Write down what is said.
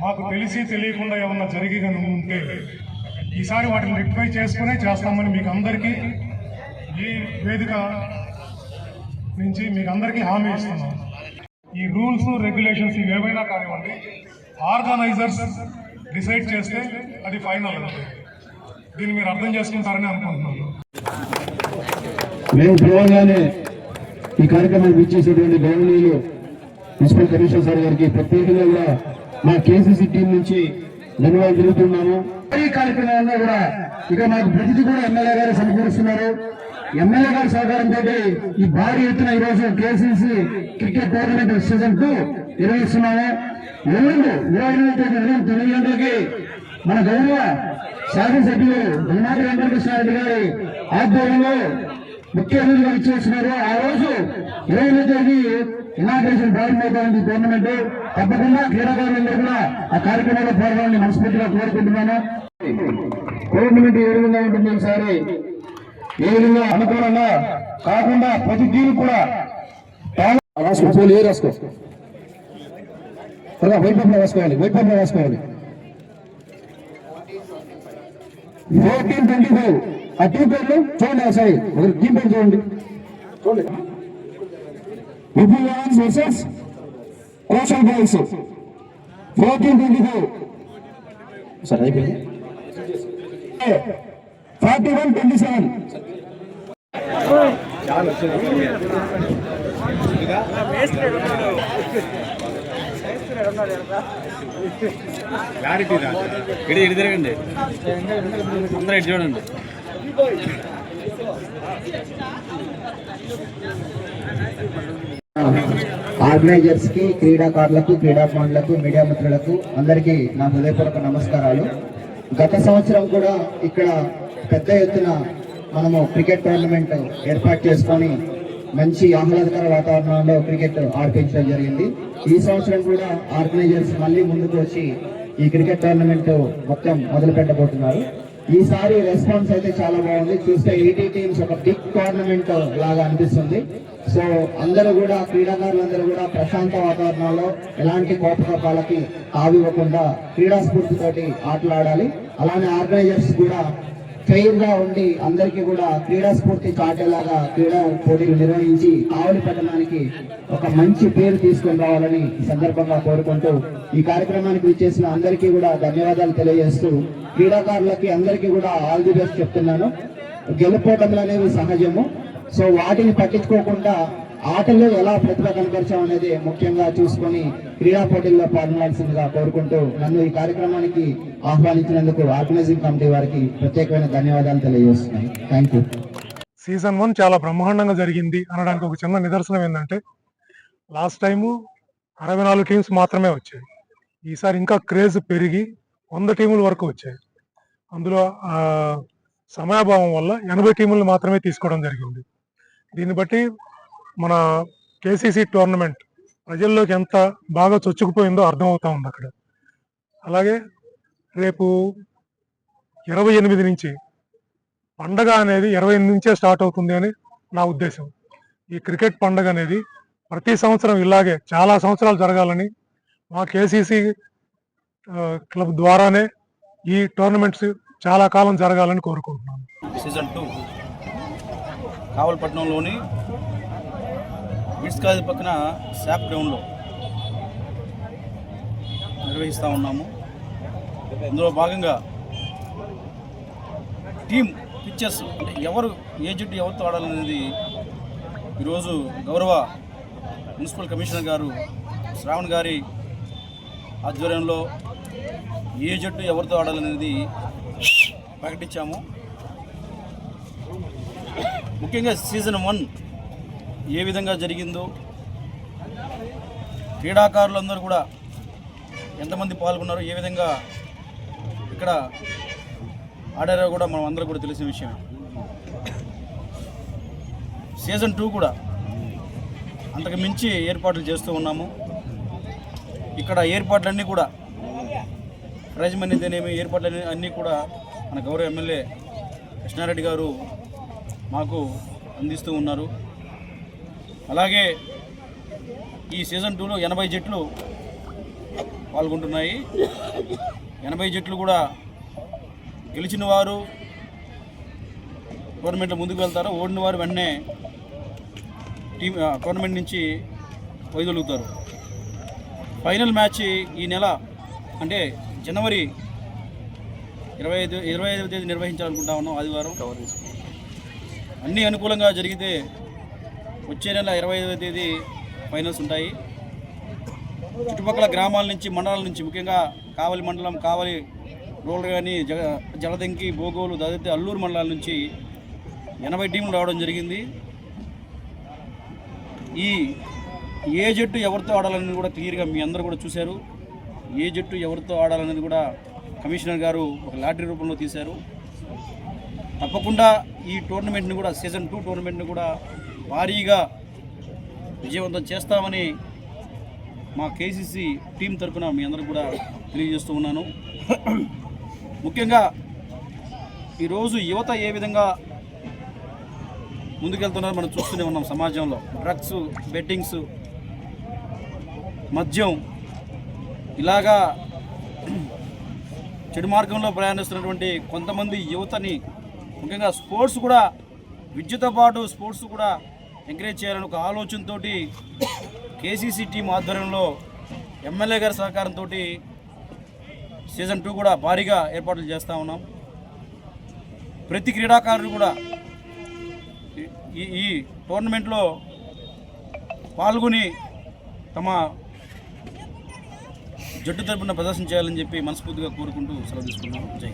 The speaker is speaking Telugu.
మాకు తెలిసి తెలియకుండా ఏమన్నా జరిగి ఉంటే ఈసారి వాటిని రెక్టిఫై చేసుకునే చేస్తామని మీకు అందరికీ ఈ వేదిక నుంచి మీకు అందరికీ హామీ ఇస్తున్నాం. ఈ రూల్స్ రెగ్యులేషన్స్ ఇవేమైనా కానివ్వండి, ఆర్గనైజర్స్ డిసైడ్ చేస్తే అది ఫైనల్. దీన్ని మీరు అర్థం చేసుకుంటారని అనుకుంటున్నాను. మేము పిలవగానే ఈ కార్యక్రమాన్ని ఇచ్చేసేటువంటి గౌరవనీయులు మున్సిపల్ కమిషనర్ సార్ గారికి ప్రత్యేకంగా మా కేసీసీ టీం నుంచి ధన్యవాదాలు తెలుపుతున్నాము. ఈ కార్యక్రమాల్లో కూడా ఇక మాకు ప్రతిదీ కూడా ఎమ్మెల్యే గారు సమకూరుస్తున్నారు. ఎమ్మెల్యే గారి సహకారంతో ఈ భారీ ఎత్తున ఈరోజు కేసీసీ క్రికెట్ టోర్నమెంట్ సీజన్ 2 నిర్వహిస్తున్నాము. 28 తేదీ ఉదయం 9 గంటలకి మన గౌరవ శాసనసభ్యులు ధర్మాటి వెంకటకృష్ణారెడ్డి గారి ఆధ్వర్యంలో ముఖ్య అతిథిగా ఇచ్చేస్తున్నారు. ఆ రోజు 28 తేదీ ఇనాగ్రేషన్ ప్రారంభమవుతుంది టోర్నమెంట్. తప్పకుండా క్రీడాకారులందరూ కూడా ఆ కార్యక్రమంలో పాల్గొనాలని మనస్ఫూర్తిగా కోరుకుంటున్నాను. టోర్నమెంట్ ఏ విధంగా ఉంటుంది, ఈసారి ఏ విధంగా అనుకూలంగా కాకుండా ప్రతి టీం కూడా రాసుకో వైట్ పేపర్ రాసుకోవాలి. 14-25 ఆ టీం పేర్లు చూడండి. ఒకసారి ఒక టీం పేరు చూడండి. Vipul Lions versus coastal girls 14-25. సరే అయిపోయింది. 41-27. క్లారిటీ రా ఇడి తిరగండి, అందరూ ఇటు చూడండి. ఆర్గనైజర్స్ కి, క్రీడాకారులకు, క్రీడాకారులకు, మీడియా మిత్రులకు అందరికీ నా హృదయపూర్వక నమస్కారాలు. గత సంవత్సరం కూడా ఇక్కడ పెద్ద ఎత్తున మనము క్రికెట్ టోర్నమెంట్ ఏర్పాటు చేసుకొని మంచి ఆహ్లాదకర వాతావరణంలో క్రికెట్ ఆడిపించడం జరిగింది. ఈ సంవత్సరం కూడా ఆర్గనైజర్స్ మళ్ళీ ముందుకు వచ్చి ఈ క్రికెట్ టోర్నమెంట్ మొత్తం మొదలు పెట్టబోతున్నారు. ఈసారి రెస్పాన్స్ అయితే చాలా బాగుంది. చూస్తే 80 టీమ్స్ ఒక బిగ్ టోర్నమెంట్ లాగా అనిపిస్తుంది. సో అందరూ కూడా, క్రీడాకారులందరూ కూడా ప్రశాంత వాతావరణంలో ఎలాంటి కోపకోపాలకి తావివ్వకుండా క్రీడా స్ఫూర్తితోటి ఆటలు ఆడాలి. అలానే ఆర్గనైజర్స్ కూడా ఫెయిర్ గా ఉండి అందరికీ కూడా క్రీడా స్ఫూర్తి చాటేలాగా క్రీడా పోటీలు నిర్వహించి ఆవులి పట్టణానికి ఒక మంచి పేరు తీసుకొని రావాలని ఈ సందర్భంగా కోరుకుంటూ ఈ కార్యక్రమానికి విచ్చేసిన అందరికీ కూడా ధన్యవాదాలు తెలియజేస్తూ, క్రీడాకారులకి అందరికీ కూడా ఆల్ ది బెస్ట్ చెప్తున్నాను. గెలుపోటములు అనేవి సహజము. సో వాటిని పట్టించుకోకుండా ఆటల్లో ఎలా ప్రతిభ కనపరచాం అనేది ముఖ్యంగా చూసుకొని క్రీడా పోటీల్లో పాల్గొనాల్సిందిగా కోరుకుంటూ నన్ను ఈ కార్యక్రమానికి ఆహ్వానించినందుకు ఆర్గనైజింగ్ కమిటీ వారికి ప్రత్యేకమైన ధన్యవాదాలు తెలియజేస్తున్నాను. Thank you. సీజన్ 1 చాలా బ్రహ్మాండంగా జరిగింది అనడానికి ఒక చిన్న నిదర్శనం ఏంటంటే, లాస్ట్ టైము 64 టీమ్స్ మాత్రమే వచ్చాయి. ఈసారి ఇంకా క్రేజ్ పెరిగి 100 టీముల వరకు వచ్చాయి. అందులో సమయాభావం వల్ల 80 టీములు మాత్రమే తీసుకోవడం జరిగింది. దీన్ని బట్టి మన కేసీసీ టోర్నమెంట్ ప్రజల్లోకి ఎంత బాగా చొచ్చుకుపోయిందో అర్థమవుతా ఉంది అక్కడ. అలాగే రేపు 28 నుంచి పండగ అనేది 28 నుంచే స్టార్ట్ అవుతుంది అని నా ఉద్దేశం. ఈ క్రికెట్ పండగ అనేది ప్రతి సంవత్సరం ఇలాగే చాలా సంవత్సరాలు జరగాలని, మా కేసీసీ క్లబ్ ద్వారానే ఈ టోర్నమెంట్స్ చాలా కాలం జరగాలని కోరుకుంటున్నాను. సీజన్ 2 కావలపట్నంలోని బిట్స్ కాలేజ్ పక్కన శాప్ గ్రౌండ్లో నిర్వహిస్తూ ఉన్నాము. ఇందులో భాగంగా టీమ్ పిక్చర్స్ అంటే ఎవరు ఏ జట్టు ఎవరితో ఆడాలనేది ఈరోజు గౌరవ మున్సిపల్ కమిషనర్ గారు శ్రావణ్ గారి ఆధ్వర్యంలో ఏ జట్టు ఎవరితో ఆడాలనేది ప్రకటించాము. ముఖ్యంగా సీజన్ 1 ఏ విధంగా జరిగిందో, క్రీడాకారులందరూ కూడా ఎంతమంది పాల్గొన్నారో, ఏ విధంగా ఇక్కడ ఆడారో కూడా మనం అందరూ కూడా తెలిసిన విషయం. సీజన్ 2 కూడా అంతకు మించి ఏర్పాట్లు చేస్తూ ఉన్నాము. ఇక్కడ ఏర్పాట్లన్నీ కూడా ప్రైజ్ మనీ దేనేమి ఏర్పాట్లు అన్నీ కూడా మన గౌరవ ఎమ్మెల్యే కృష్ణారెడ్డి గారు మాకు అందిస్తూ ఉన్నారు. అలాగే ఈ సీజన్ 2లో 80 జట్లు పాల్గొంటున్నాయి. 80 జట్లు కూడా గెలిచిన వారు టోర్నమెంట్లో ముందుకు వెళ్తారు, ఓడిన వారు వెంటనే టోర్నమెంట్ నుంచి వైదొలుగుతారు. ఫైనల్ మ్యాచ్ ఈ నెల అంటే జనవరి 25వ తేదీ నిర్వహించాలనుకుంటా ఉన్నాం. ఆదివారం అన్నీ అనుకూలంగా జరిగితే వచ్చే నెల 25వ తేదీ ఫైనల్స్ ఉంటాయి. చుట్టుపక్కల గ్రామాల నుంచి, మండలాల నుంచి, ముఖ్యంగా కావలి మండలం, కావలి రూరల్ కానీ, జలదంకి, బోగోలు, దాదాపు అల్లూరు మండలాల నుంచి 80 టీంలు రావడం జరిగింది. ఏ జట్టు ఎవరితో ఆడాలనేది కూడా క్లియర్గా మీ అందరూ కూడా చూశారు. ఏ జట్టు ఎవరితో ఆడాలనేది కూడా కమిషనర్ గారు ఒక లాటరీ రూపంలో తీశారు. తప్పకుండా ఈ టోర్నమెంట్ని కూడా సీజన్ 2 టోర్నమెంట్ని కూడా భారీగా విజయవంతం చేస్తామని మా కేసీసీ టీం తరఫున మీ అందరూ కూడా తెలియజేస్తూ ఉన్నాను. ముఖ్యంగా ఈరోజు యువత ఏ విధంగా ముందుకెళ్తున్నారో మనం చూస్తూనే ఉన్నాం. సమాజంలో డ్రగ్స్, బెట్టింగ్స్, మద్యం ఇలాగా చెడు మార్గంలో ప్రయాణిస్తున్నటువంటి కొంతమంది యువతని, ముఖ్యంగా స్పోర్ట్స్ కూడా, విద్యతో పాటు స్పోర్ట్స్ కూడా ఎంకరేజ్ చేయాలని ఒక ఆలోచనతో కేసీసీ టీం ఆధ్వర్యంలో ఎమ్మెల్యే గారి సహకారంతో సీజన్ 2 కూడా భారీగా ఏర్పాట్లు చేస్తూ ఉన్నాం. ప్రతి క్రీడాకారుడు కూడా ఈ టోర్నమెంట్లో పాల్గొని తమ జట్టు తరపున ప్రదర్శన చేయాలని చెప్పి మనస్ఫూర్తిగా కోరుకుంటూ సెలవు తీసుకున్నాం. జై.